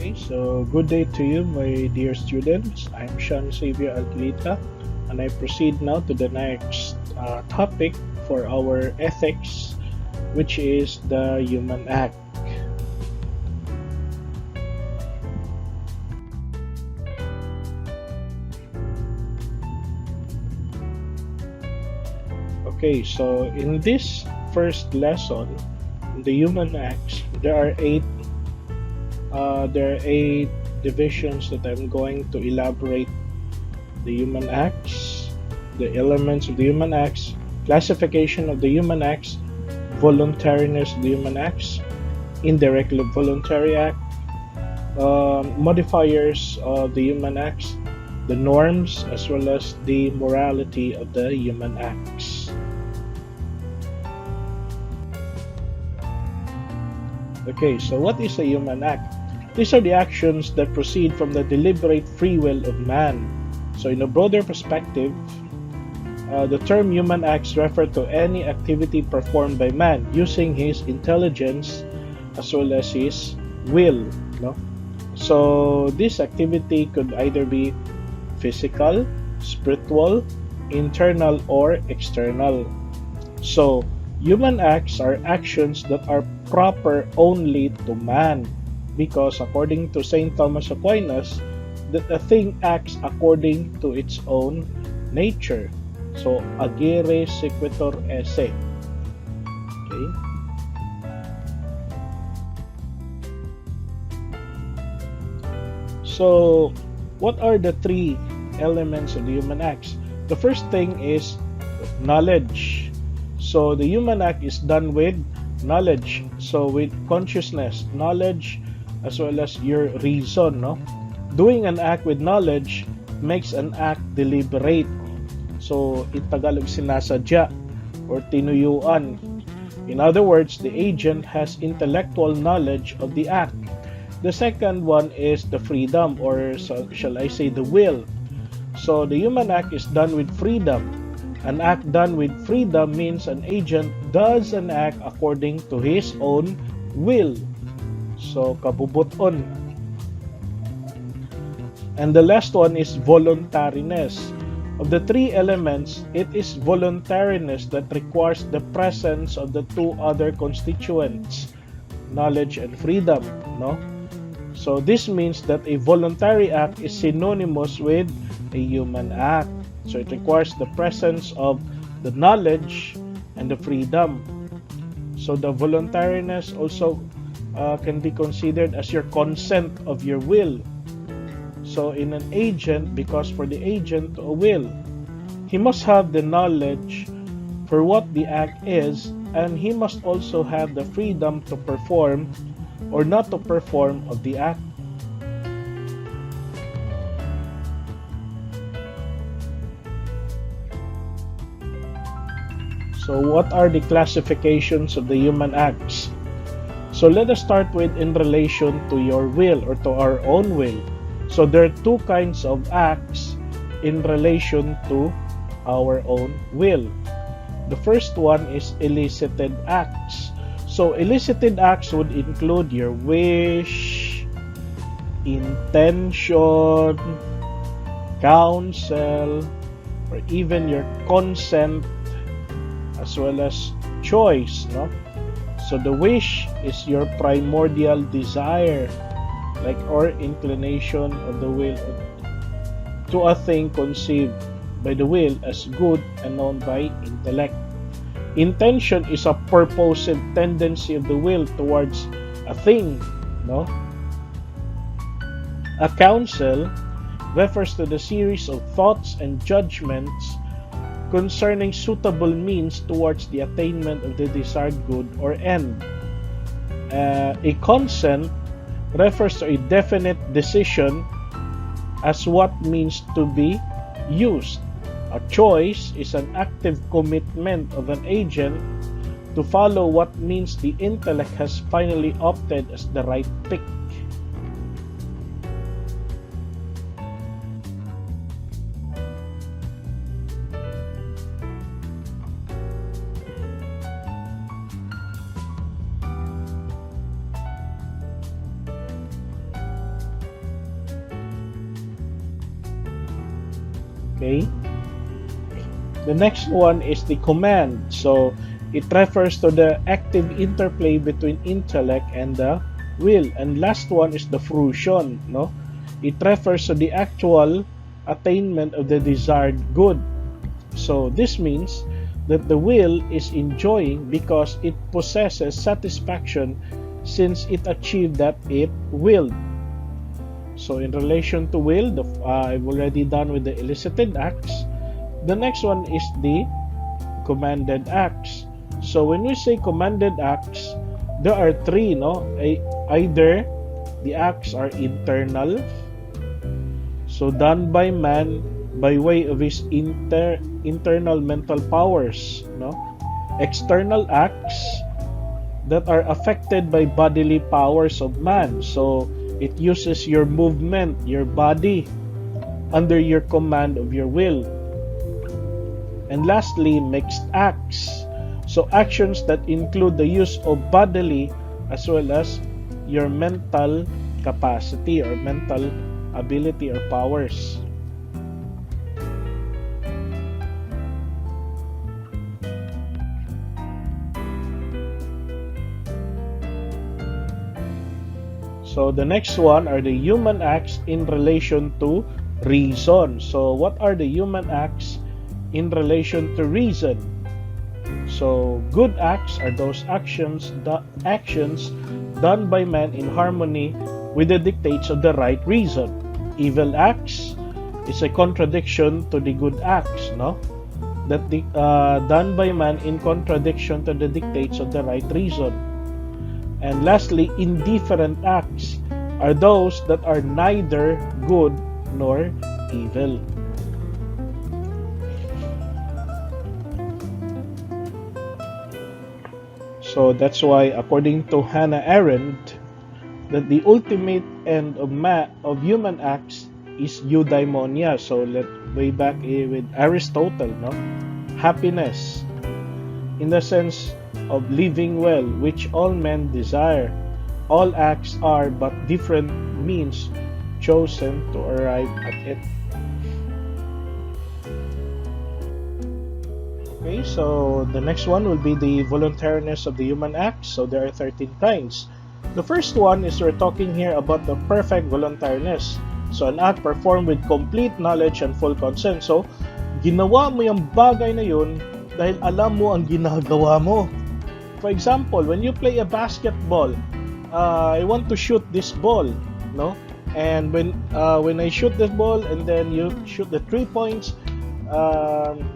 Okay, so good day to you, my dear students. I'm Sean Xavier Alquilita, and I proceed now to the next topic for our ethics, which is the human act. Okay, so in this first lesson, the human acts, there are eight divisions that I'm going to elaborate the human acts, the elements of the human acts, classification of the human acts, voluntariness of the human acts, indirect voluntary act, modifiers of the human acts, the norms, as well as the morality of the human acts. Okay, so what is a human act? These are the actions that proceed from the deliberate free will of man. So in a broader perspective, the term human acts refer to any activity performed by man using his intelligence as well as his will. No? So this activity could either be physical, spiritual, internal, or external. So human acts are actions that are proper only to man, because according to Saint Thomas Aquinas, that a thing acts according to its own nature. So agere sequitur esse. Okay. So what are the three elements of the human acts? The first thing is knowledge. So the human act is done with knowledge. So with consciousness, knowledge, as well as your reason. No? Doing an act with knowledge makes an act deliberate. So in Tagalog, sinasadya or tinuyuan. In other words, the agent has intellectual knowledge of the act. The second one is the freedom, or shall I say the will. So the human act is done with freedom. An act done with freedom means an agent does an act according to his own will. So kabubuton. And the last one is voluntariness. Of the three elements, it is voluntariness that requires the presence of the two other constituents, knowledge and freedom. No? So this means that a voluntary act is synonymous with a human act. So it requires the presence of the knowledge and the freedom. So the voluntariness also can be considered as your consent of your will. So in an agent, because for the agent to will, he must have the knowledge for what the act is, and he must also have the freedom to perform or not to perform of the act. So what are the classifications of the human acts? So let us start with in relation to your will or to our own will. So there are two kinds of acts in relation to our own will. The first one is elicited acts. So elicited acts would include your wish, intention, counsel, or even your consent, as well as choice. No? So the wish is your primordial desire, like or inclination of the will to a thing conceived by the will as good and known by intellect. Intention is a purposive tendency of the will towards a thing. No? A counsel refers to the series of thoughts and judgments concerning suitable means towards the attainment of the desired good or end. A consent refers to a definite decision as what means to be used. A choice is an active commitment of an agent to follow what means the intellect has finally opted as the right pick. Okay. The next one is the command. So it refers to the active interplay between intellect and the will. And last one is the fruition. No, it refers to the actual attainment of the desired good. So this means that the will is enjoying because it possesses satisfaction since it achieved that it willed. So in relation to will, I've already done with the elicited acts. The next one is the commanded acts. So when we say commanded acts, there are three, no? Either the acts are internal, so done by man by way of his internal mental powers, no? External acts that are affected by bodily powers of man. So it uses your movement, your body, under your command of your will. And lastly, mixed acts. So actions that include the use of bodily as well as your mental capacity or mental ability or powers. So the next one are the human acts in relation to reason. So what are the human acts in relation to reason? So good acts are those actions done by man in harmony with the dictates of the right reason. Evil acts is a contradiction to the good acts, no? That done by man in contradiction to the dictates of the right reason. And lastly, indifferent acts are those that are neither good nor evil. So that's why, according to Hannah Arendt, that the ultimate end of human acts is eudaimonia. So way back with Aristotle, no, happiness, in the sense of living well, which all men desire. All acts are but different means chosen to arrive at it. Okay, so the next one will be the voluntariness of the human acts. So there are 13 kinds. The first one is we're talking here about the perfect voluntariness. So an act performed with complete knowledge and full consent. So ginawa mo yung bagay na yun dahil alam mo ang ginagawa mo. For example, when you play a basketball, I want to shoot this ball, no? And when I shoot this ball and then you shoot the 3 points,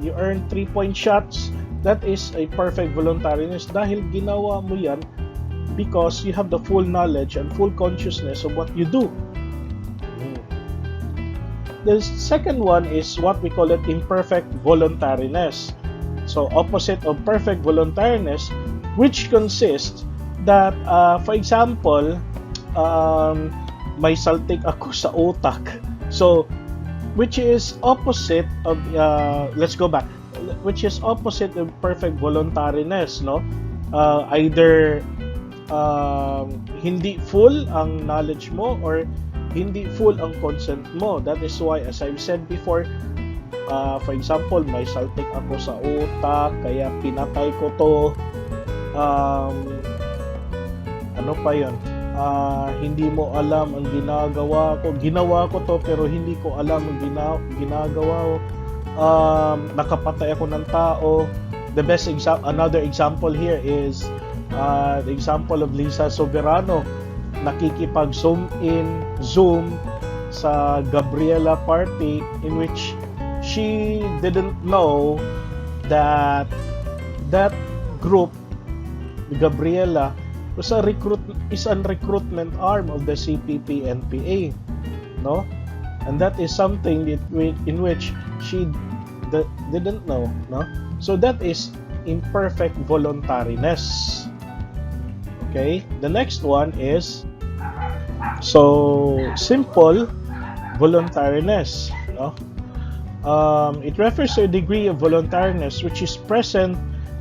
you earn 3-point shots. That is a perfect voluntariness dahil ginawa mo yan because you have the full knowledge and full consciousness of what you do. The second one is what we call it imperfect voluntariness. So opposite of perfect voluntariness, which consists that, for example, may saltik ako sa utak. So, which is opposite of, let's go back, which is opposite of perfect voluntariness, no? Either hindi full ang knowledge mo or hindi full ang consent mo. That is why, as I've said before, for example, may saltik ako sa utak, kaya pinatay ko to. Ano pa yun? Hindi mo alam ang ginagawa ko. Ginawa ko to pero hindi ko alam ang ginagawa ko. Nakapatay ako ng tao. The best another example here is the example of Lisa Soberano. Nakikipag-zoom sa Gabriela party in which she didn't know that that group, Gabriela, is a recruitment arm of the CPP-NPA, no? And that is something in which she didn't know, no? So that is imperfect voluntariness. Okay, the next one is simple voluntariness, no? It refers to a degree of voluntariness which is present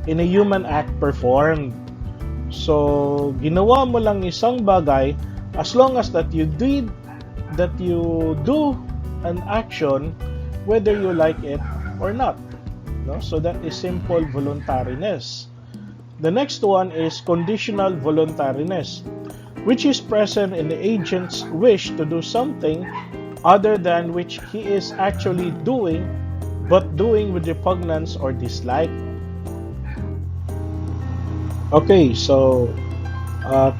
in a human act performed. So, ginawa mo lang isang bagay as long as that you do an action whether you like it or not. No? So that is simple voluntariness. The next one is conditional voluntariness, which is present in the agent's wish to do something other than which he is actually doing, but doing with repugnance or dislike. Okay, so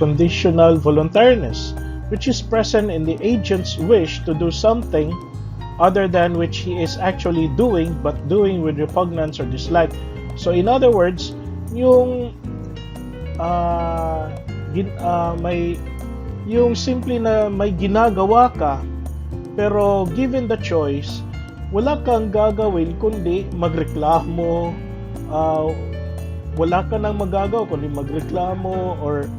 conditional voluntariness, which is present in the agent's wish to do something other than which he is actually doing, but doing with repugnance or dislike. So in other words, yung yung simple na may ginagawa ka, pero given the choice, wala kang gagawin kundi magreklamo, wala ka nang magagawa kundi magreklamo or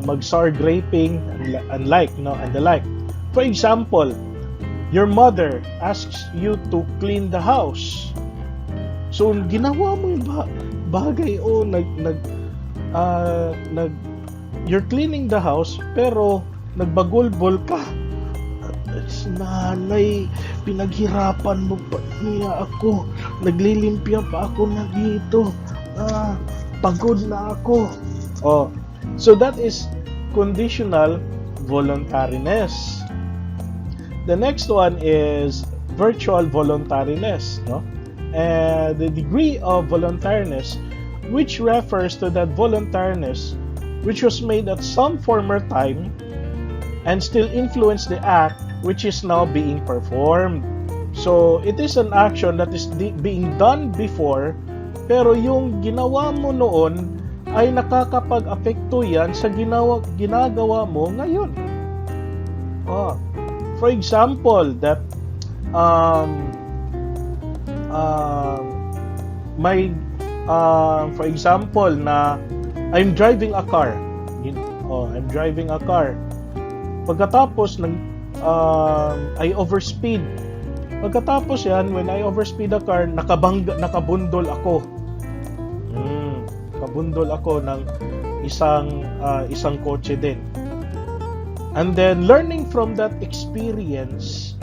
mag-sour graping and the like. For example, your mother asks you to clean the house. So ginawa mo yung bagay you're cleaning the house pero nagbagulbol ka. Nanay, pinaghirapan mo pa niya ako. Naglilimpya pa ako na dito. Pagod na ako. Oh, so that is conditional voluntariness. The next one is virtual voluntariness, no? The degree of voluntariness, which refers to that voluntariness which was made at some former time and still influence the act which is now being performed. So it is an action that is being done before, pero yung ginawa mo noon ay nakakapag-apekto yan sa ginagawa mo ngayon. For example, that for example na I'm driving a car. I'm driving a car. Pagkatapos I overspeed. Pagkatapos yan, when I overspeed a car, nakabundol ako. Nakabundol ako ng isang kotse din. And then learning from that experience,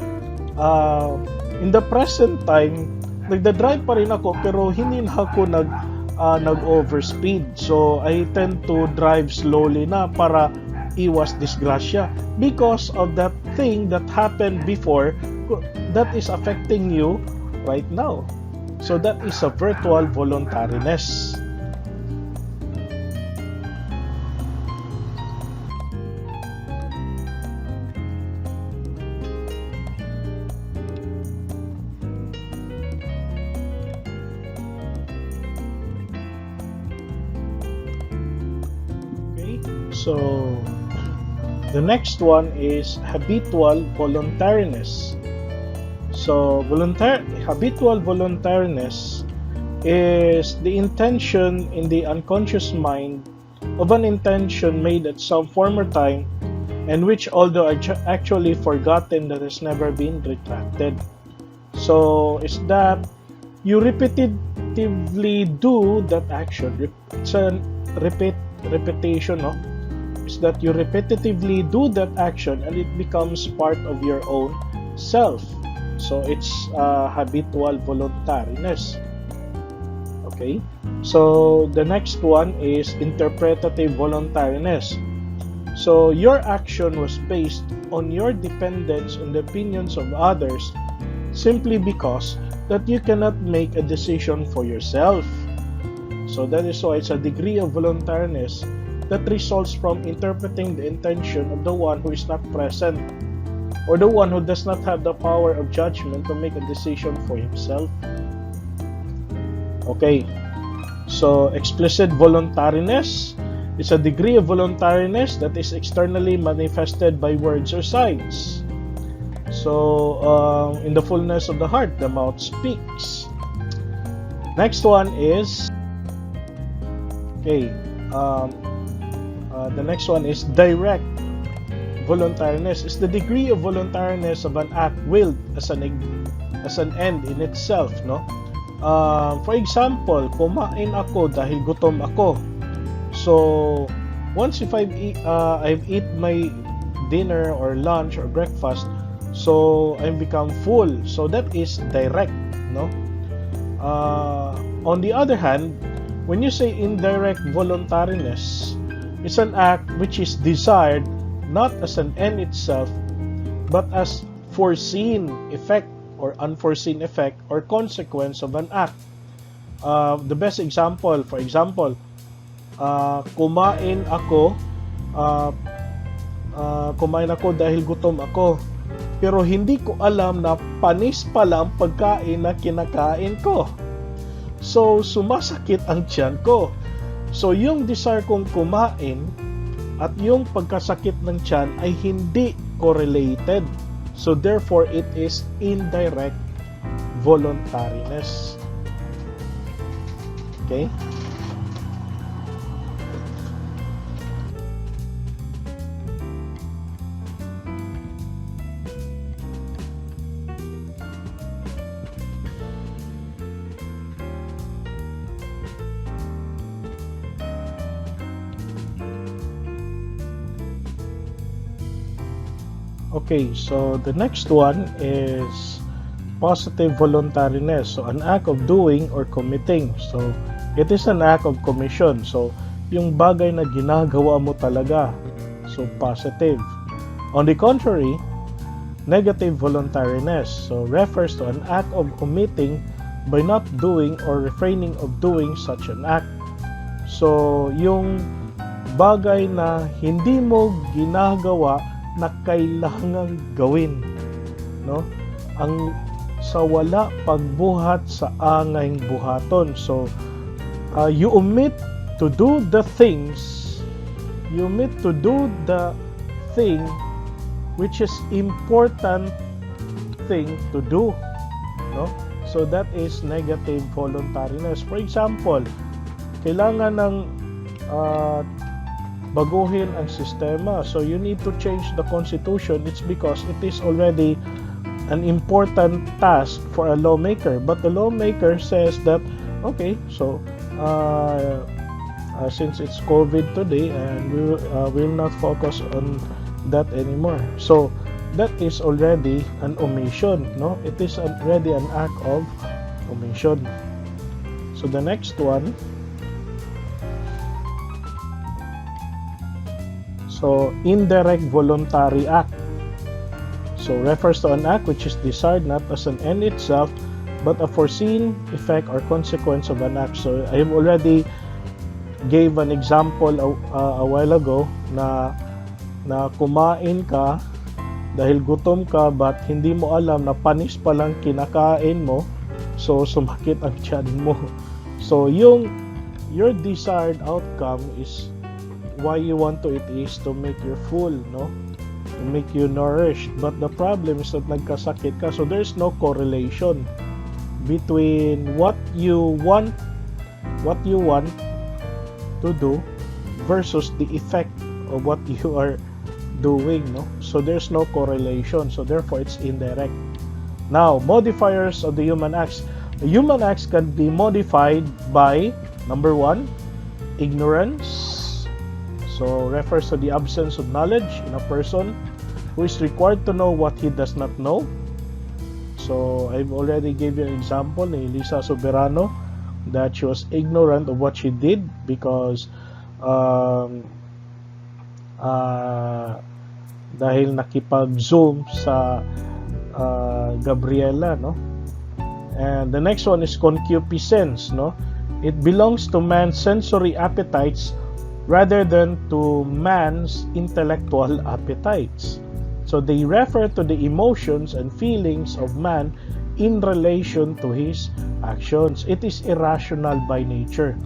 in the present time, nagda-drive pa rin ako pero hindi na ako nag-overspeed. So I tend to drive slowly na para iwas disgrasya because of that thing that happened before that is affecting you right now. So that is a virtual voluntariness. So the next one is habitual voluntariness. So habitual voluntariness is the intention in the unconscious mind of an intention made at some former time and which, although actually forgotten, that has never been retracted. So is that you repetitively do that action. It's a repetition, no? Is that you repetitively do that action and it becomes part of your own self. So it's habitual voluntariness. Okay, so the next one is interpretative voluntariness. So your action was based on your dependence on the opinions of others simply because that you cannot make a decision for yourself. So that is why it's a degree of voluntariness that results from interpreting the intention of the one who is not present or the one who does not have the power of judgment to make a decision for himself. Okay, so explicit voluntariness is a degree of voluntariness that is externally manifested by words or signs. So in the fullness of the heart, the mouth speaks. Next one is the next one is direct voluntariness. Is the degree of voluntariness of an act willed as an end in itself, no? For example, kumain ako dahil gutom ako. So once if I've eat my dinner or lunch or breakfast, So I become full. So that is direct, no? On the other hand, when you say indirect voluntariness, it's an act which is desired not as an end itself, but as foreseen effect or unforeseen effect or consequence of an act. The best example, for example, uh, kumain ako dahil gutom ako. Pero hindi ko alam na panis pala ang pagkain na kinakain ko. So, sumasakit ang tiyan ko. So, yung desire kong kumain at yung pagkasakit ng tiyan ay hindi correlated. So, therefore, it is indirect voluntariness. Okay? Okay, so the next one is positive voluntariness. So, an act of doing or committing. So, it is an act of commission. So, yung bagay na ginagawa mo talaga. So, positive. On the contrary, negative voluntariness. So, refers to an act of omitting by not doing or refraining of doing such an act. So, yung bagay na hindi mo ginagawa na kailangang gawin, no? Ang sa wala pagbuhat sa angay buhaton. So you omit to do the things, you omit to do the thing which is important thing to do, no? So that is negative voluntariness. For example, kailangan ng baguhin ang sistema. So you need to change the constitution. It's because it is already an important task for a lawmaker. But the lawmaker says that, okay, so since it's COVID today, and we will not focus on that anymore. So that is already an omission, no? It is already an act of omission. So the next one, so, indirect voluntary act. So, refers to an act which is desired not as an end itself, but a foreseen effect or consequence of an act. So, I have already gave an example a while ago na kumain ka dahil gutom ka but hindi mo alam na panis palang kinakain mo, so sumakit ang tiyan mo. So, your desired outcome is why you want to eat is to make you full, no? To make you nourished. But the problem is that nagkasakit ka. So there's no correlation between what you want to do versus the effect of what you are doing, no? So there's no correlation. So therefore it's indirect. Now, modifiers of the human acts. The human acts can be modified by, number one, ignorance. So, refers to the absence of knowledge in a person who is required to know what he does not know. So, I've already gave you an example ni Lisa Soberano that she was ignorant of what she did because dahil nakipag-zoom sa Gabriela, no? And the next one is concupiscence, no? It belongs to man's sensory appetites rather than to man's intellectual appetites. So they refer to the emotions and feelings of man in relation to his actions. It is irrational by nature.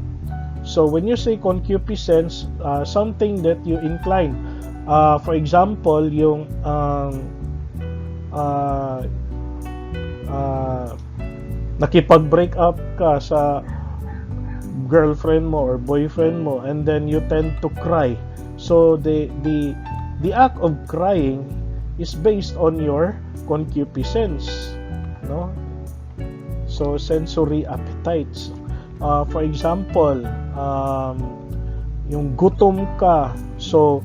So when you say concupiscence, something that you incline. For example, yung nakipag-break up ka sa girlfriend mo or boyfriend mo, and then you tend to cry. So the act of crying is based on your concupiscence, no? So sensory appetites. For example, yung gutom ka. So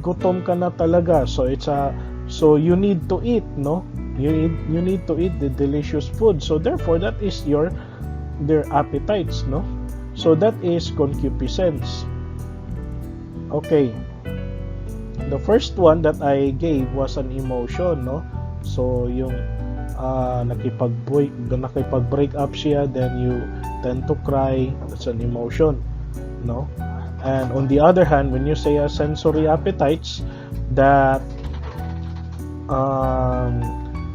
gutom ka na talaga. So it's a So you need to eat, no? You need to eat the delicious food. So therefore, that is their appetites, no? So that is concupiscence. Okay. The first one that I gave was an emotion, no? So yung nakipag-break up siya, then you tend to cry. That's an emotion, no? And on the other hand, when you say sensory appetites, that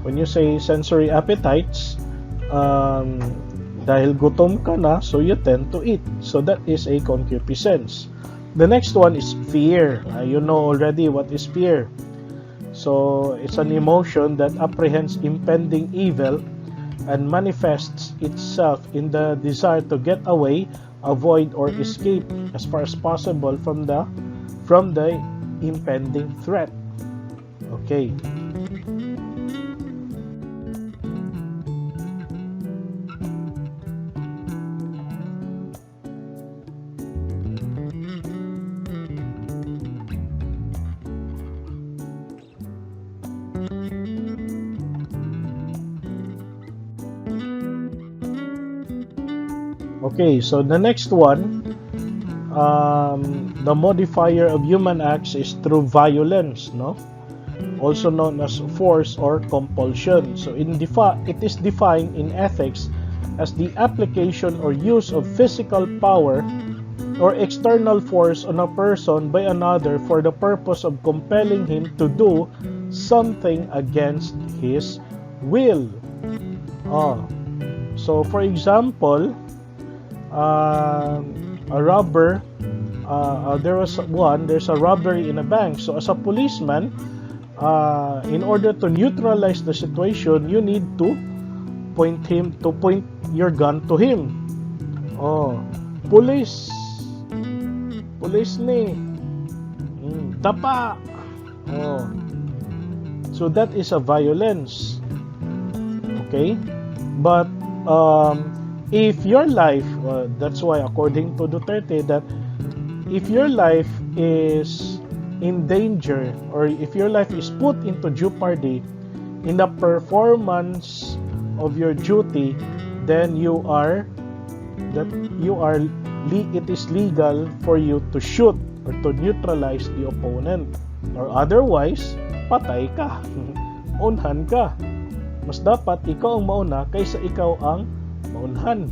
when you say sensory appetites, dahil gutom ka na, so you tend to eat. So that is a concupiscence. The next one is fear. You know already what is fear. So it's an emotion that apprehends impending evil and manifests itself in the desire to get away, avoid, or escape as far as possible from the impending threat. Okay. Okay, so the next one, the modifier of human acts is through violence, no? Also known as force or compulsion. So it is defined in ethics as the application or use of physical power or external force on a person by another for the purpose of compelling him to do something against his will. So for example, a robber, there's a robbery in a bank. So as a policeman, in order to neutralize the situation, you need to point your gun to him. Police ni, tapa. So that is a violence. Okay, but if your life, that's why according to Duterte, that if your life is in danger or if your life is put into jeopardy in the performance of your duty, then it is legal for you to shoot or to neutralize the opponent, or otherwise patay ka. Maunhan ka. Mas dapat ikaw ang mauna kaysa ikaw ang maunhan.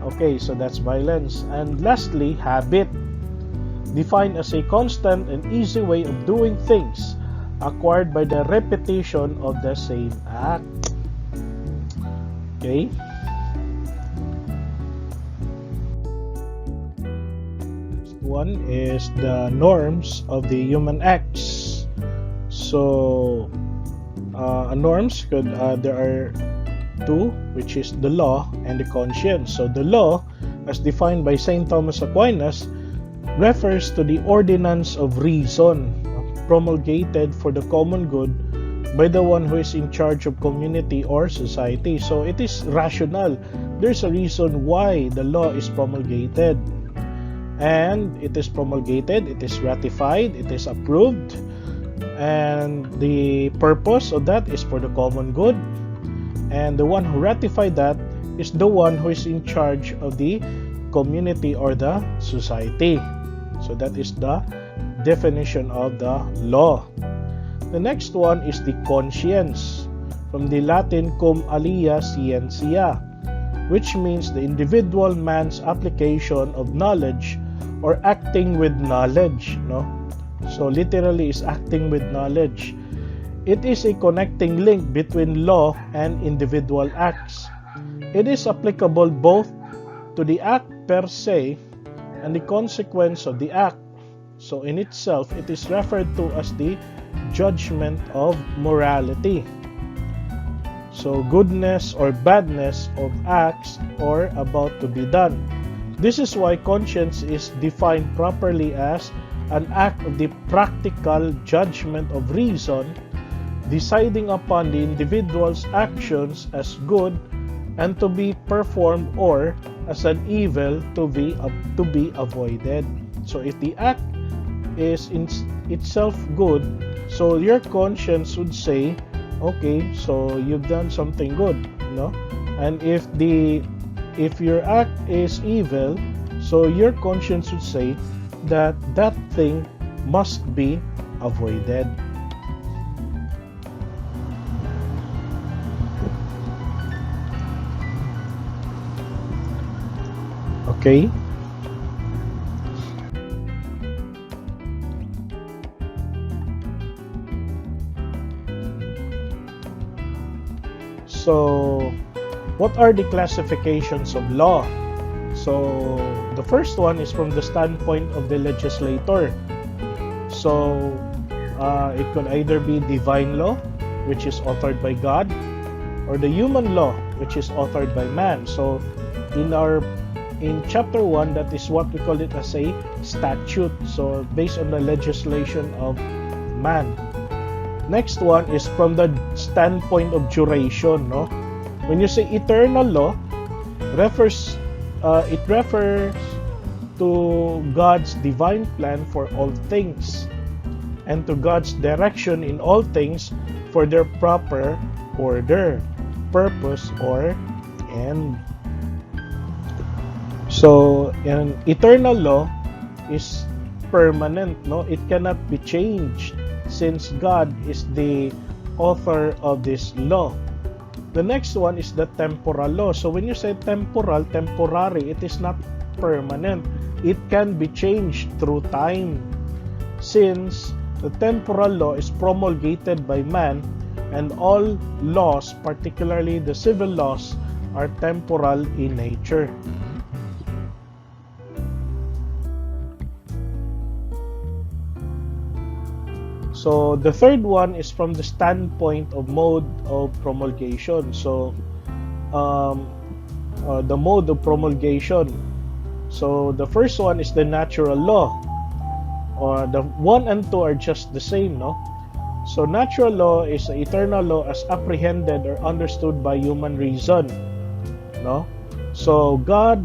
Okay, so that's violence. And lastly, habit, defined as a constant and easy way of doing things acquired by the repetition of the same act. Okay. Next one is the norms of the human acts. So norms there are two, which is the law and the conscience. So the law, as defined by Saint Thomas Aquinas, refers to the ordinance of reason promulgated for the common good by the one who is in charge of community or society. So it is rational. There's a reason why the law is promulgated, and it is promulgated, it is ratified, it is approved, and the purpose of that is for the common good, and the one who ratified that is the one who is in charge of the community or the society. So that is the definition of the law. The next one is the conscience, from the Latin cum alia scientia, which means the individual man's application of knowledge or acting with knowledge, no? So literally is acting with knowledge. It is a connecting link between law and individual acts. It is applicable both to the act per se and the consequence of the act. So in itself, it is referred to as the judgment of morality. So goodness or badness of acts or about to be done. This is why conscience is defined properly as an act of the practical judgment of reason, deciding upon the individual's actions as good and to be performed, or as an evil to be avoided. So if the act is in itself good, so your conscience would say, okay, so you've done something good, no? And if your act is evil, so your conscience would say that that thing must be avoided. Okay? So, what are the classifications of law? So, the first one is from the standpoint of the legislator. So, it could either be divine law, which is authored by God, or the human law, which is authored by man. So, in chapter 1, that is what we call it as a statute. So, based on the legislation of man. Next one is from the standpoint of duration, no? When you say eternal law, it refers to God's divine plan for all things and to God's direction in all things for their proper order, purpose, or end. So, an eternal law is permanent, no? It cannot be changed since God is the author of this law. The next one is the temporal law. So when you say temporal, temporary, it is not permanent. It can be changed through time. Since the temporal law is promulgated by man, and all laws, particularly the civil laws, are temporal in nature. So the third one is from the standpoint of mode of promulgation. So the mode of promulgation. So the first one is the natural law. The 1 and 2 are just the same, no? So natural law is the eternal law as apprehended or understood by human reason, no? So God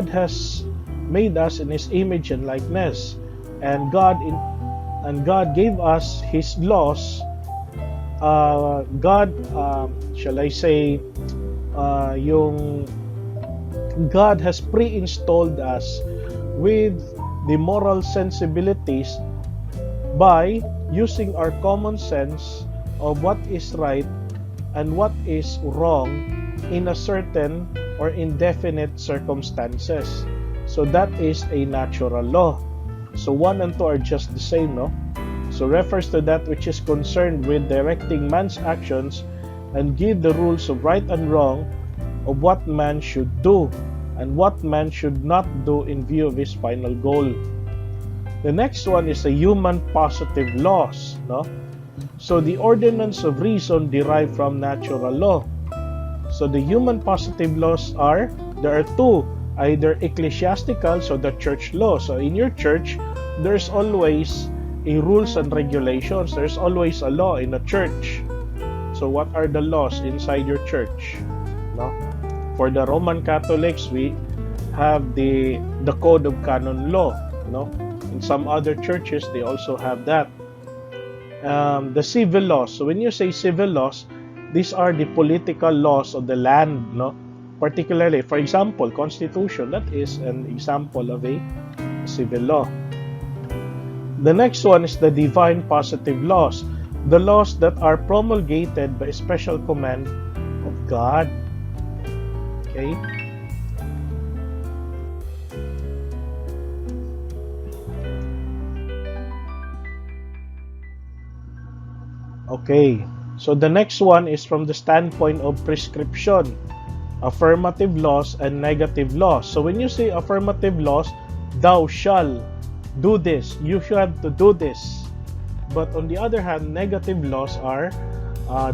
has made us in His image and likeness, and God gave us His laws. God has pre-installed us with the moral sensibilities by using our common sense of what is right and what is wrong in a certain or indefinite circumstances. So that is a natural law. So 1 and 2 are just the same, no? So refers to that which is concerned with directing man's actions and give the rules of right and wrong of what man should do and what man should not do in view of his final goal. The next one is the human positive laws, no? So the ordinance of reason derived from natural law. So the human positive laws there are two, either ecclesiastical, so the church law. So in your church, there's always a rules and regulations. There's always a law in a church. So what are the laws inside your church? No? For the Roman Catholics, we have the Code of Canon Law. No? In some other churches, they also have that. The civil laws. So when you say civil laws, these are the political laws of the land, no? Particularly, for example, Constitution, that is an example of a civil law. The next one is the divine positive laws, the laws that are promulgated by special command of God. Okay? Okay, so the next one is from the standpoint of prescription, affirmative laws and negative laws. So when you say affirmative laws, thou shall do this, you have to do this. But on the other hand, negative laws are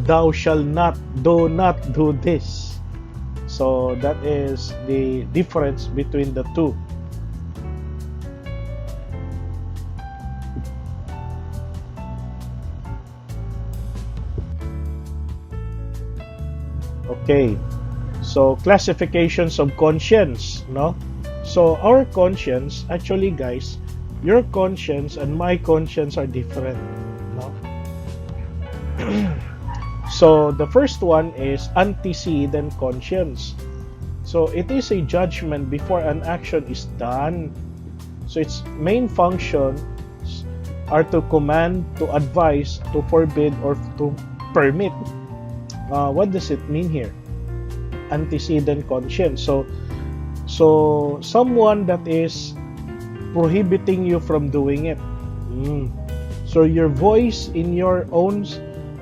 thou shall not, do not do this. So that is the difference between the two. Okay, so classifications of conscience, no? So our conscience, actually guys, Your conscience and my conscience are different. No? So the first one is antecedent conscience. So it is a judgment before an action is done. So its main functions are to command, to advise, to forbid, or to permit. What does it mean here? Antecedent conscience. So someone that is prohibiting you from doing it. So your voice in your own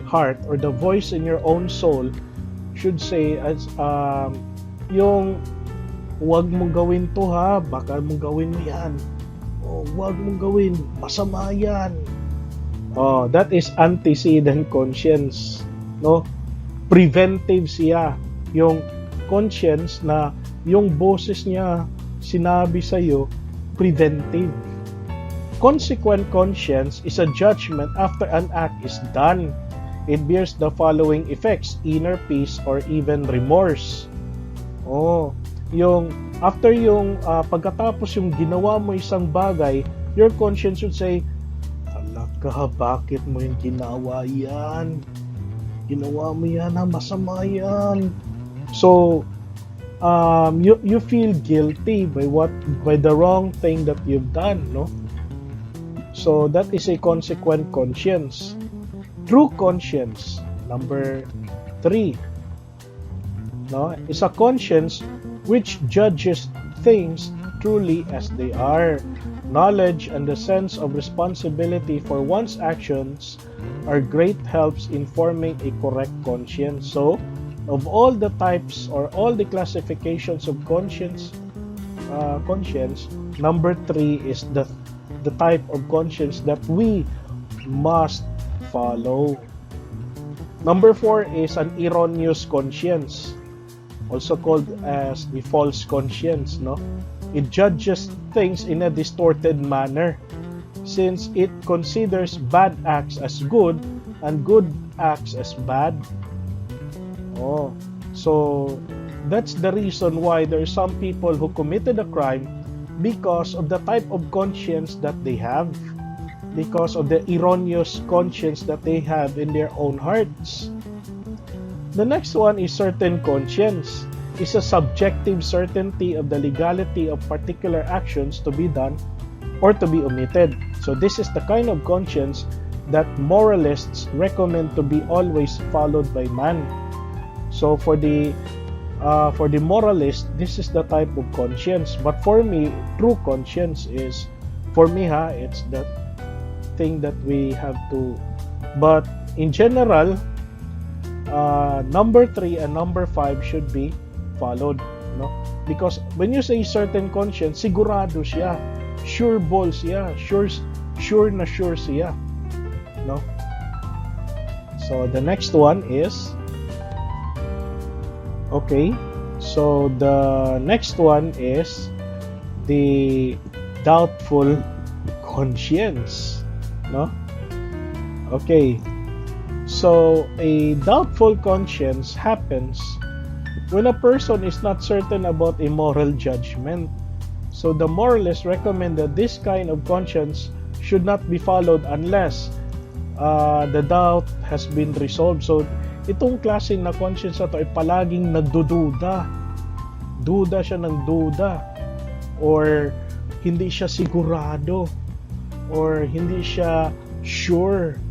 heart or the voice in your own soul should say as yung wag mong gawin to ha, baka mong gawin mo yan. O wag mong gawin, masama yan. That is antecedent conscience, no? Preventive siya. Yung conscience na yung boses niya sinabi sa iyo, preventive. Consequent conscience is a judgment after an act is done. It bears the following effects: inner peace or even remorse. Yung after yung pagkatapos yung ginawa mo isang bagay, your conscience should say, "Alaka, bakit mo yung ginawa yan? Ginawa mo yan, masama yan." So you feel guilty by the wrong thing that you've done, no? So that is a consequent conscience. True conscience, number 3, no, is a conscience which judges things truly as they are. Knowledge and the sense of responsibility for one's actions are great helps in forming a correct conscience. So, of all the types or all the classifications of conscience, number 3 is the type of conscience that we must follow. Number 4 is an erroneous conscience, also called as the false conscience, no? It judges things in a distorted manner since it considers bad acts as good and good acts as bad. So that's the reason why there are some people who committed a crime because of the type of conscience that they have, because of the erroneous conscience that they have in their own hearts. The next one is certain conscience. It's a subjective certainty of the legality of particular actions to be done or to be omitted. So this is the kind of conscience that moralists recommend to be always followed by man. So for the moralist, this is the type of conscience. But for me, true conscience is, it's that thing that we have to. But in general, number 3 and number 5 should be followed, no? Because when you say certain conscience, sigurado siya, sure ball siya, sure siya, no? So the next one is so the next one is the doubtful conscience, no? So a doubtful conscience happens when a person is not certain about a moral judgment. So the moralists recommend that this kind of conscience should not be followed unless the doubt has been resolved. So itong klaseng na conscience na to ay palaging nagdududa. Duda siya ng duda. Or hindi siya sigurado. Or hindi siya sure.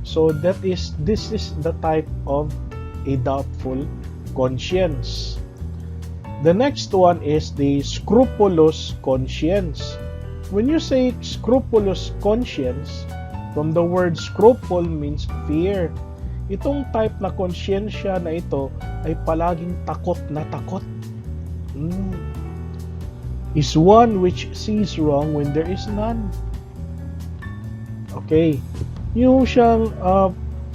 So this is the type of a doubtful conscience. The next one is the scrupulous conscience. When you say scrupulous conscience, from the word scruple means fear. Itong type na konsyensya na ito ay palaging takot na takot. Is one which sees wrong when there is none. Yung siyang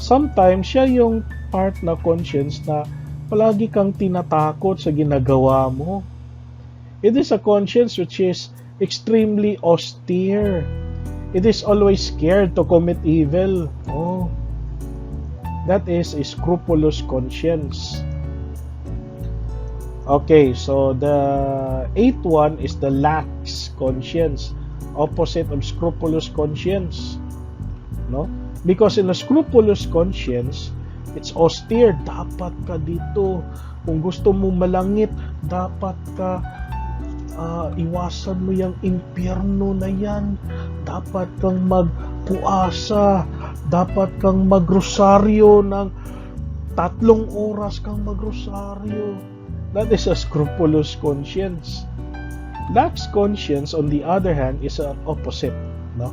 sometimes siya yung part na conscience na palagi kang tinatakot sa ginagawa mo. It is a conscience which is extremely austere. It is always scared to commit evil. That is a scrupulous conscience. So the 8th one is the lax conscience. opposite of scrupulous conscience, no? Because in a scrupulous conscience, it's austere. Dapat ka dito. Kung gusto mo malangit, dapat ka iwasan mo yung impyerno na yan. Dapat kang magpuasa. Dapat kang magrosaryo ng 3 oras kang magrosaryo. That is a scrupulous conscience. Lax conscience, on the other hand, is an opposite, no?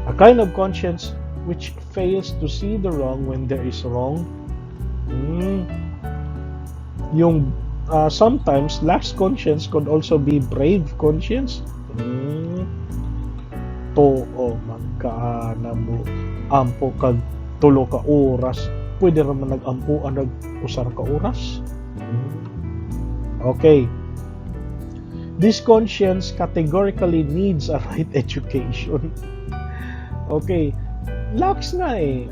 A kind of conscience which fails to see the wrong when there is wrong. Sometimes lax conscience could also be brave conscience. Magkaana mo ampo kag 3 ka oras, pwede naman nag-ampuan nag-usar ka oras. Okay. This conscience categorically needs a right education. Okay. Lax na eh.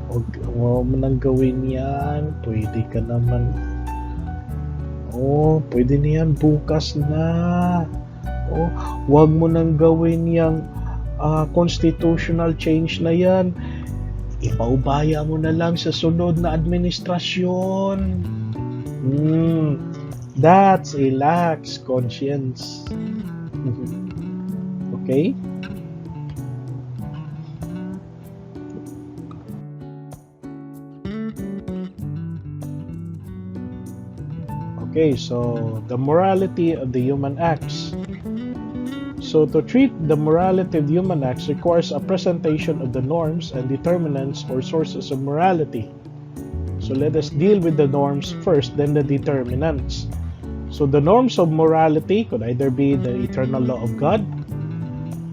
Huwag mo nang gawin yan. Pwede ka naman. Pwede na yan bukas na. Huwag mo nang gawin yung constitutional change na yan. Ipaubaya mo na lang sa sunod na administrasyon. That's a lax conscience. Okay? Okay, so the morality of the human acts. So to treat the morality of human acts requires a presentation of the norms and determinants or sources of morality. So let us deal with the norms first, then the determinants. So the norms of morality could either be the eternal law of God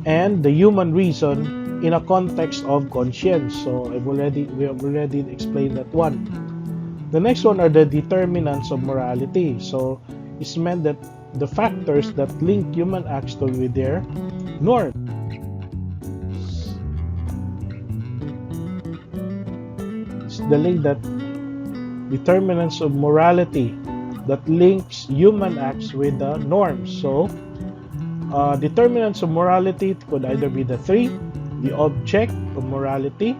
and the human reason in a context of conscience. So we have already explained that one. The next one are the determinants of morality. So it's meant that the factors that link human acts to with their norms. It's the link that determinants of morality that links human acts with the norms. So determinants of morality could either be the 3, the object of morality,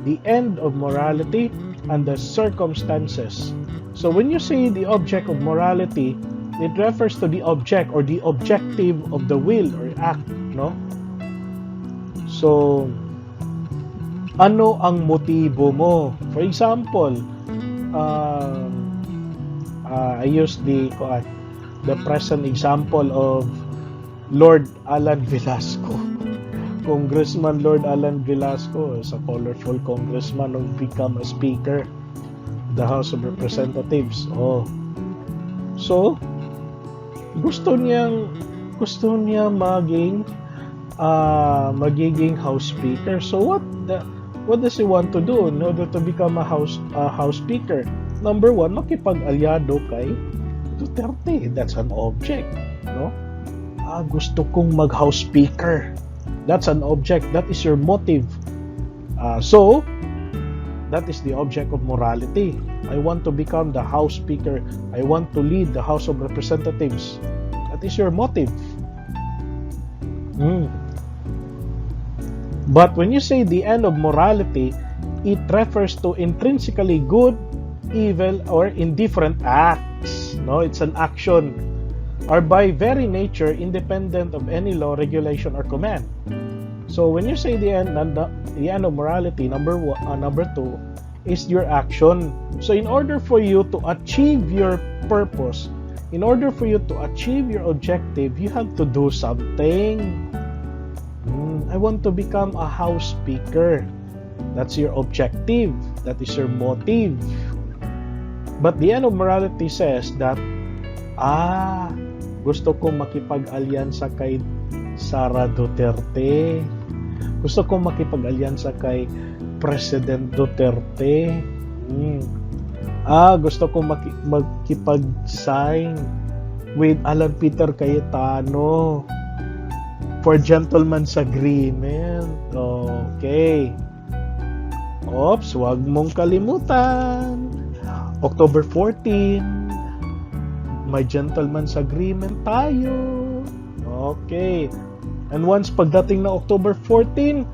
the end of morality, and the circumstances. So when you say the object of morality, it refers to the object or the objective of the will or act, no? So ano ang motibo mo? For example, I use the present example of Lord Alan Velasco. Congressman Lord Alan Velasco is a colorful congressman who become a speaker of the House of Representatives. So gusto niya magiging House Speaker. So what does he want to do in order to become a House Speaker? Number 1, makipag-alyado kay Duterte. That's an object, no? Gusto kong mag-House Speaker. That's an object. That is your motive. So that is the object of morality. I want to become the House Speaker. I want to lead the House of Representatives. That is your motive. But when you say the end of morality, it refers to intrinsically good, evil, or indifferent acts. No, it's an action, are by very nature independent of any law, regulation, or command. So when you say the end of morality, number 2 is your action. So in order for you to achieve your purpose, in order for you to achieve your objective, you have to do something. I want to become a House Speaker. That's your objective. That is your motive. But the end of morality says that, gusto kong makipag-alyansa kay Sara Duterte. Gusto kong makipag-alyansa kay President Duterte. Gusto kong makipag-sign with Alan Peter Cayetano for gentleman's agreement. Okay. Oops, wag mong kalimutan. October 14, may gentleman's agreement tayo. Okay. And once pagdating na October 14,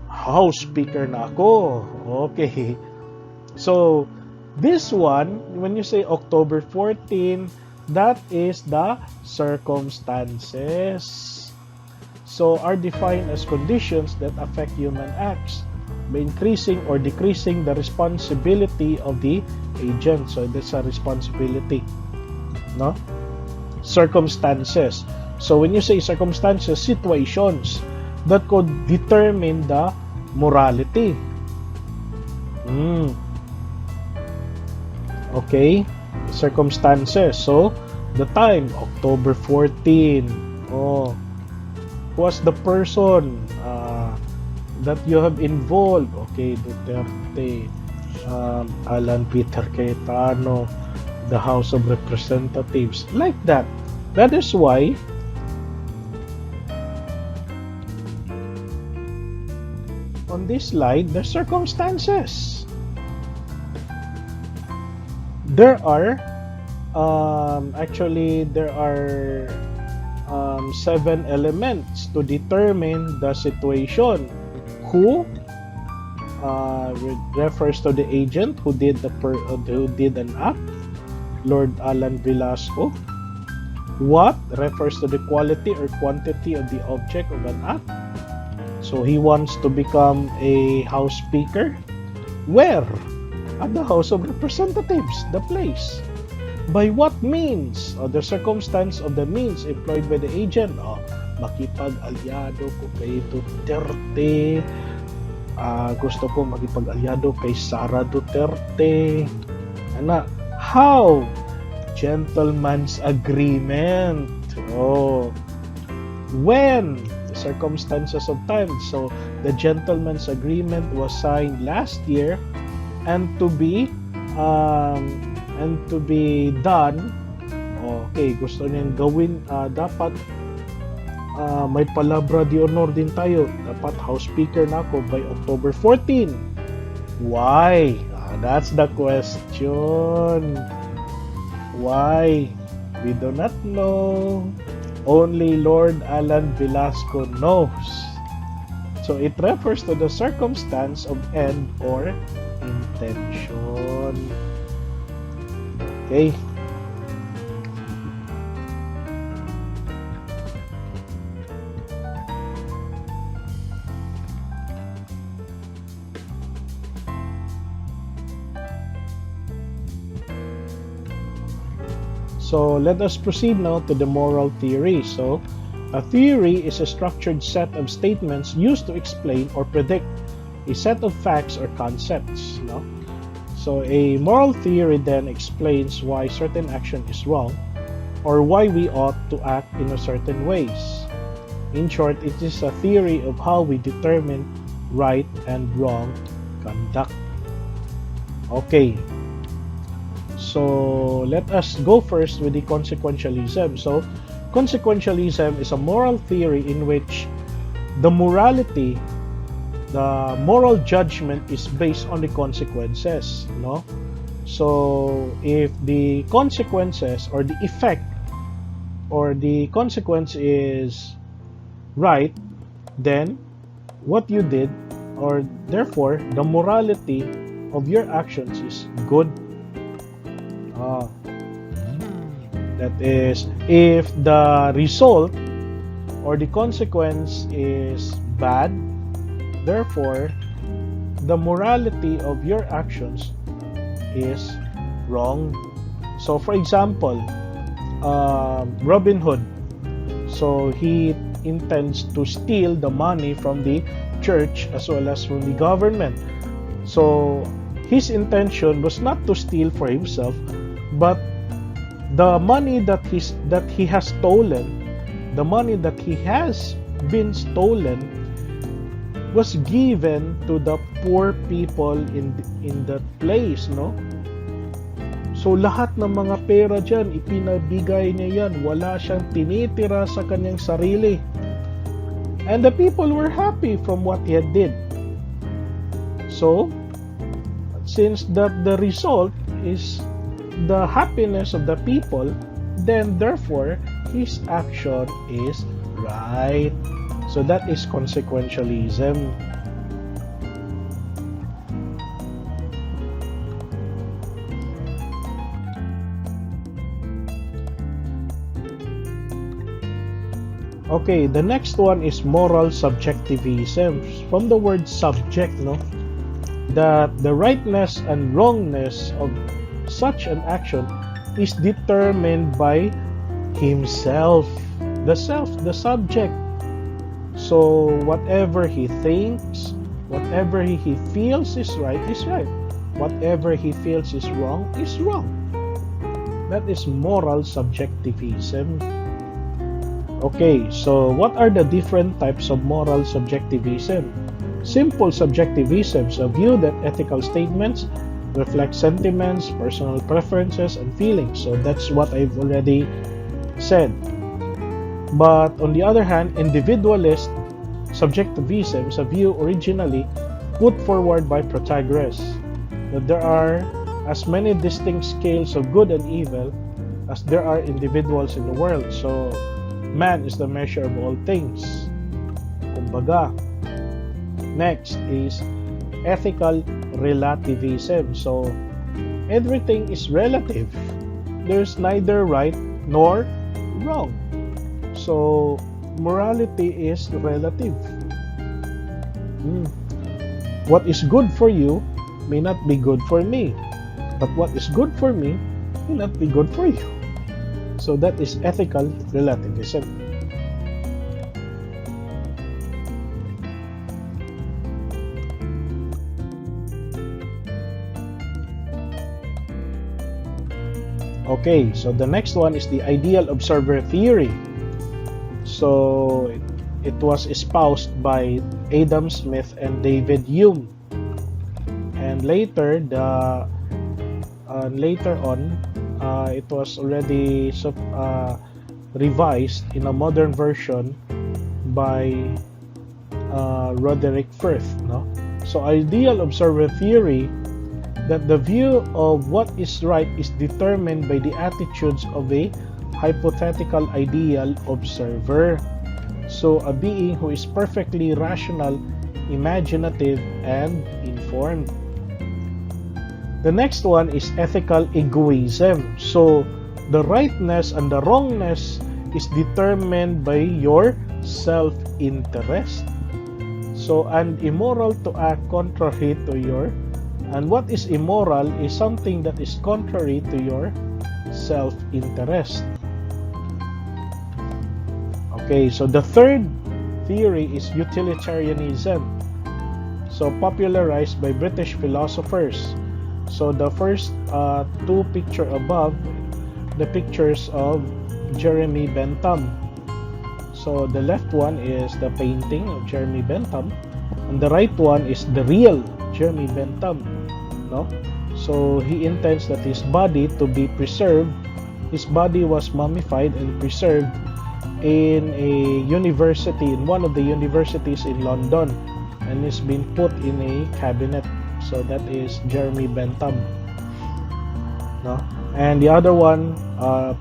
House Speaker na ako. Okay. So, this one, when you say October 14, that is the circumstances. So, are defined as conditions that affect human acts by increasing or decreasing the responsibility of the agent. So, that's a responsibility. No? Circumstances. So, when you say circumstances, situations that could determine the morality. Okay? Circumstances. So, the time, October 14. Oh, who was the person that you have involved? Okay, Duterte, Alan Peter Cayetano, the House of Representatives, like that. That is why on this slide, the circumstances. There are there are 7 elements to determine the situation. Who refers to the agent who did an act, Lord Alan Velasco. What refers to the quality or quantity of the object of an act. So he wants to become a House Speaker. Where? At the House of Representatives, the place. By what means? The circumstance of the means employed by the agent. Makipag-alyado ko kay Duterte. Gusto ko makipag-alyado kay Sara Duterte. How? Gentleman's agreement. When? The circumstances of time. So, the gentleman's agreement was signed last year and to be done. Okay, gusto niyang gawin, dapat may palabra de honor din tayo. Dapat House Speaker na ako by October 14. Why? That's the question. Why? We do not know. Only Lord Alan Velasco knows. So it refers to the circumstance of end or intention. Okay. So let us proceed now to the moral theory. So a theory is a structured set of statements used to explain or predict a set of facts or concepts. No? So a moral theory then explains why certain action is wrong or why we ought to act in a certain ways. In short, it is a theory of how we determine right and wrong conduct. Okay. So let us go first with the consequentialism. So consequentialism is a moral theory in which the morality, the moral judgment is based on the consequences. No? So if the consequences or the effect or the consequence is right, then what you did, or therefore the morality of your actions is good. That is, if the result or the consequence is bad, therefore the morality of your actions is wrong. So for example, Robin Hood, so he intends to steal the money from the church as well as from the government. So his intention was not to steal for himself, but the money that he has stolen, the money that he has been stolen, was given to the poor people in that place, no? So lahat ng mga pera dyan, ipinabigay niya yan. Wala siyang tinitira sa kanyang sarili. And the people were happy from what he had did. So, since that the result is the happiness of the people, then therefore his action is right. So that is consequentialism. Okay, the next one is moral subjectivism. From the word subject, no, that the rightness and wrongness of such an action is determined by himself, the self, the subject. So whatever he thinks, whatever he feels is right. Whatever he feels is wrong is wrong. That is moral subjectivism. Okay, so what are the different types of moral subjectivism? Simple subjectivism is a view that ethical statements reflect sentiments, personal preferences, and feelings. So that's what I've already said. But on the other hand, individualist subjectivism is a view originally put forward by Protagoras, that there are as many distinct scales of good and evil as there are individuals in the world. So man is the measure of all things. Kumbaga. Next is ethical relativism. So everything is relative. There's neither right nor wrong. So morality is relative. What is good for you may not be good for me, but what is good for me may not be good for you. So that is ethical relativism. Okay, so the next one is the ideal observer theory. So it was espoused by Adam Smith and David Hume, and later on it was already revised in a modern version by Roderick Firth. No? So ideal observer theory, that the view of what is right is determined by the attitudes of a hypothetical ideal observer. So a being who is perfectly rational, imaginative, and informed. The next one is ethical egoism. So the rightness and the wrongness is determined by your self-interest. So, and immoral to act contrary to your, and what is immoral is something that is contrary to your self-interest. Okay, so the third theory is utilitarianism. So popularized by British philosophers. So the first two pictures above, the pictures of Jeremy Bentham. So the left one is the painting of Jeremy Bentham, and the right one is the real Jeremy Bentham. No? So he intends that his body to be preserved. His body was mummified and preserved in a university, in one of the universities in London, and it's been put in a cabinet. So that is Jeremy Bentham. No? And the other one,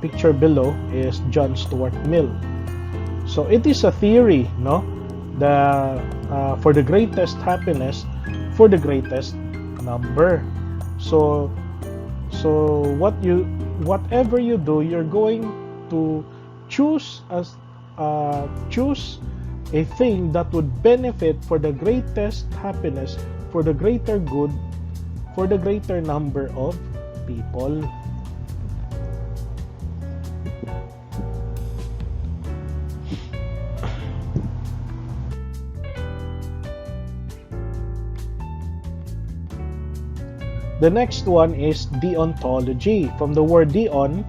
picture below, is John Stuart Mill. So it is a theory, no, for the greatest happiness, for the greatest number. So whatever you do, you're going to choose a thing that would benefit for the greatest happiness, for the greater good, for the greater number of people. The next one is deontology, from the word deon,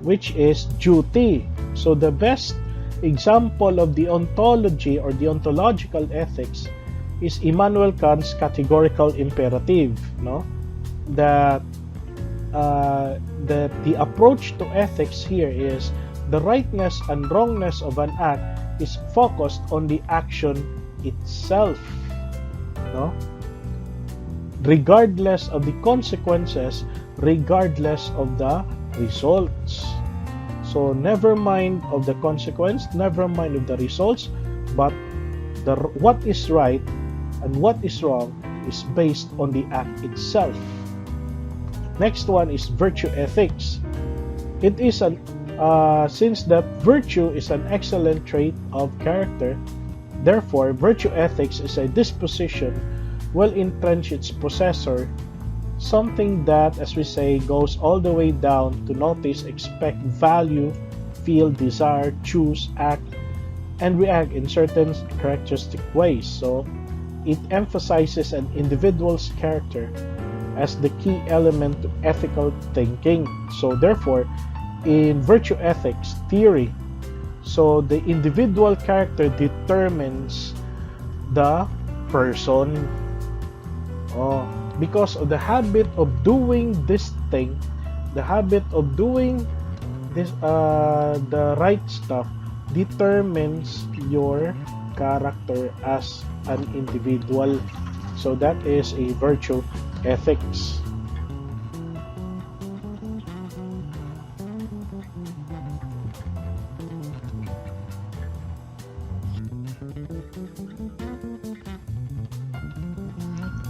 which is duty. So the best example of deontology or deontological ethics is Immanuel Kant's categorical imperative, no? That the approach to ethics here is the rightness and wrongness of an act is focused on the action itself, no? Regardless of the consequences, regardless of the results. So never mind of the consequence, never mind of the results, but what is right and what is wrong is based on the act itself. Next one is virtue ethics. It is since that virtue is an excellent trait of character, therefore virtue ethics is a disposition well entrenched its possessor, something that, as we say, goes all the way down to notice, expect, value, feel, desire, choose, act, and react in certain characteristic ways. So it emphasizes an individual's character as the key element to ethical thinking. So therefore, in virtue ethics theory, so the individual character determines the person. Because of the habit of doing this thing, the habit of doing this, the right stuff determines your character as an individual. So that is a virtue ethics.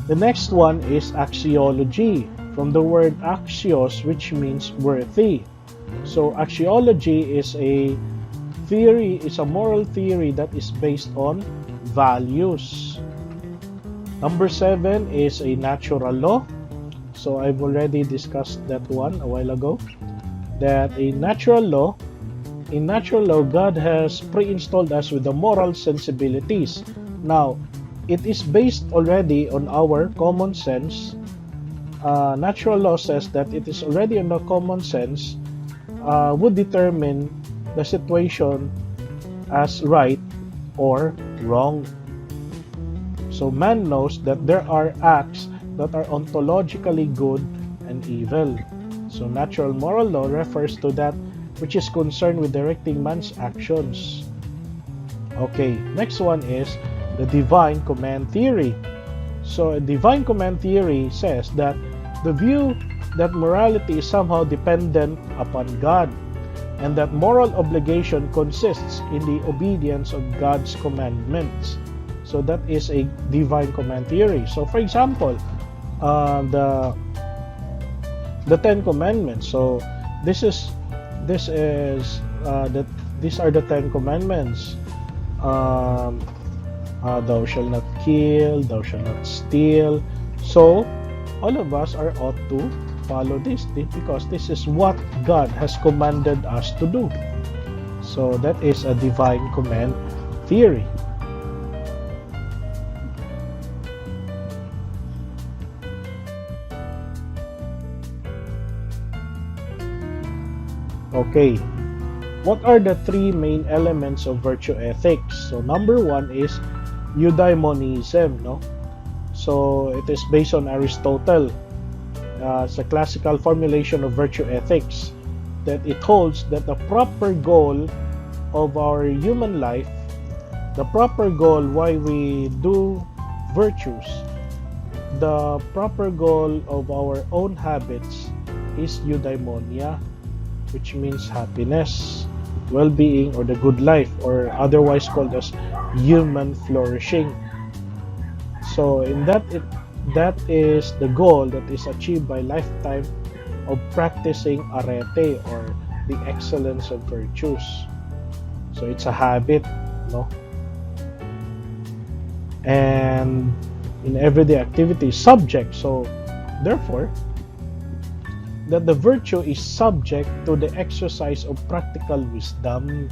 The next one is axiology, from the word axios, which means worthy. So axiology is a theory, is a moral theory that is based on values. Number 7 is a natural law. So I've already discussed that one a while ago. That in natural law, God has pre-installed us with the moral sensibilities. Now, it is based already on our common sense. Natural law says that it is already on the common sense would determine the situation as right or wrong. So man knows that there are acts that are ontologically good and evil. So natural moral law refers to that which is concerned with directing man's actions. Okay, next one is the divine command theory. So a divine command theory says that the view that morality is somehow dependent upon God, and that moral obligation consists in the obedience of God's commandments. So that is a divine command theory. So for example, the Ten Commandments. So these are the Ten Commandments. Thou shalt not kill, thou shalt not steal. So all of us are ought to follow this because this is what God has commanded us to do. So that is a divine command theory. Okay, what are the three main elements of virtue ethics? So number 1 is eudaimonism, no? So it is based on Aristotle. It's a classical formulation of virtue ethics, that it holds that the proper goal of our human life, the proper goal why we do virtues, the proper goal of our own habits is eudaimonia, which means happiness, well-being, or the good life, or otherwise called as human flourishing. So in that is the goal that is achieved by lifetime of practicing arete, or the excellence of virtues. So it's a habit, no? And in everyday activity, subject. So therefore, that the virtue is subject to the exercise of practical wisdom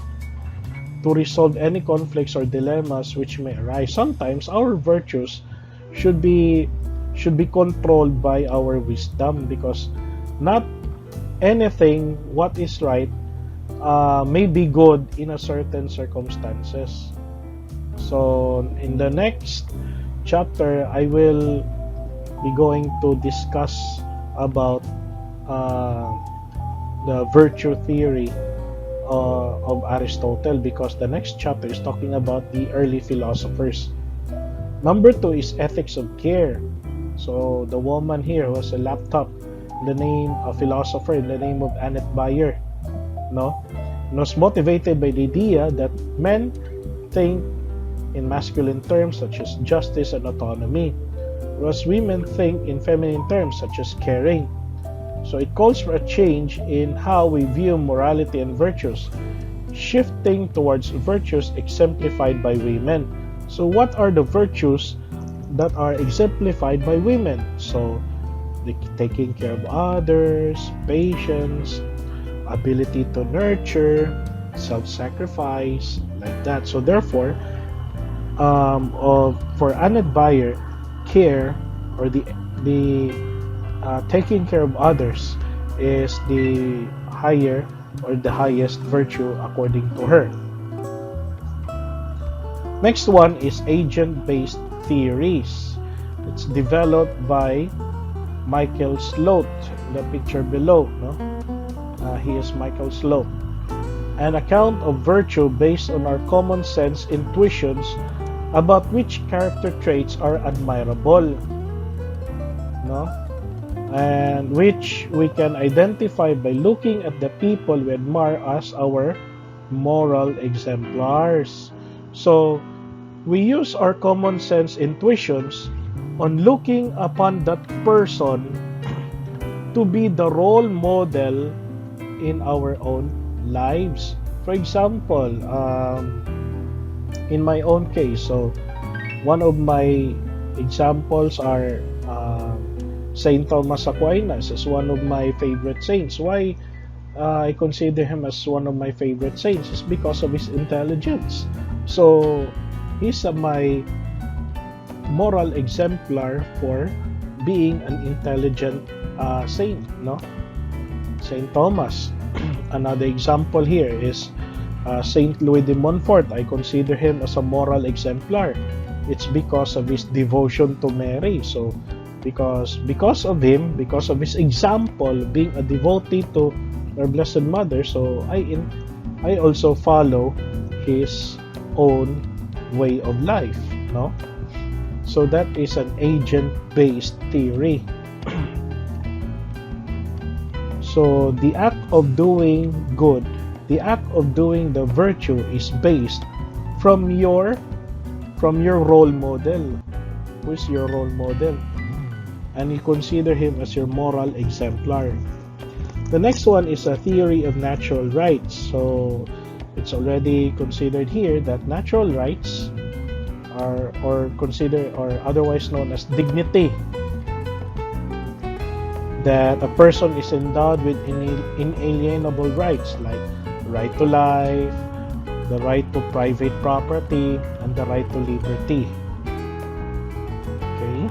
to resolve any conflicts or dilemmas which may arise. Sometimes our virtues should be controlled by our wisdom, because not anything what is right may be good in a certain circumstances. So in the next chapter, I will be going to discuss about the virtue theory of Aristotle, because the next chapter is talking about the early philosophers. Number 2 is ethics of care. So the woman here was a laptop, the name, a philosopher in the name of Annette Bayer. no? And was motivated by the idea that men think in masculine terms such as justice and autonomy, whereas women think in feminine terms such as caring. So it calls for a change in how we view morality and virtues, shifting towards virtues exemplified by women. So what are the virtues that are exemplified by women? So the taking care of others, patience, ability to nurture, self-sacrifice, like that. So therefore, for Annette Bayer, care or the taking care of others is the higher or the highest virtue according to her. Next one is agent-based theories. It's developed by Michael Sloat, the picture below. No? He is Michael Sloat. An account of virtue based on our common sense intuitions about which character traits are admirable, no? And which we can identify by looking at the people we admire as our moral exemplars. So we use our common sense intuitions on looking upon that person to be the role model in our own lives. For example, in my own case, so one of my examples are Saint Thomas Aquinas is one of my favorite saints. Why I consider him as one of my favorite saints is because of his intelligence. So he's my moral exemplar for being an intelligent saint, no? Saint Thomas. Another example here is Saint Louis de Montfort. I consider him as a moral exemplar. It's because of his devotion to Mary. So because of him, because of his example, being a devotee to our Blessed Mother, so I also follow his own way of life, no? So that is an agent-based theory. So the act of doing good, the act of doing the virtue is based from your role model. Who is your role model? And you consider him as your moral exemplar. The next one is a theory of natural rights. So it's already considered here that natural rights are or otherwise known as dignity, that a person is endowed with inalienable rights like right to life, the right to private property, and the right to liberty. Okay.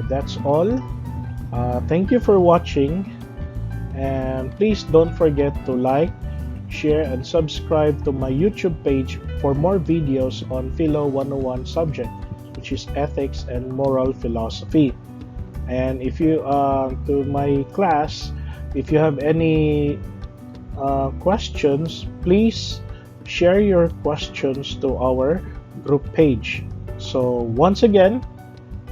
That's all. Thank you for watching, and please don't forget to like, share, and subscribe to my YouTube page for more videos on Philo 101 subject, which is ethics and moral philosophy. And if you to my class, if you have any questions, please share your questions to our group page. So once again,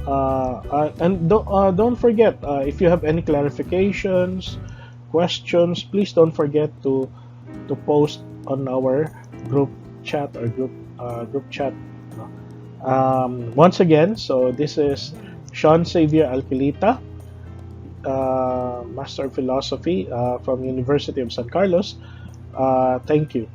and don't forget, if you have any clarifications, questions, please don't forget to post on our group chat or group chat. Once again, so this is Sean Xavier Alquilita, Master of Philosophy from University of San Carlos. Thank you.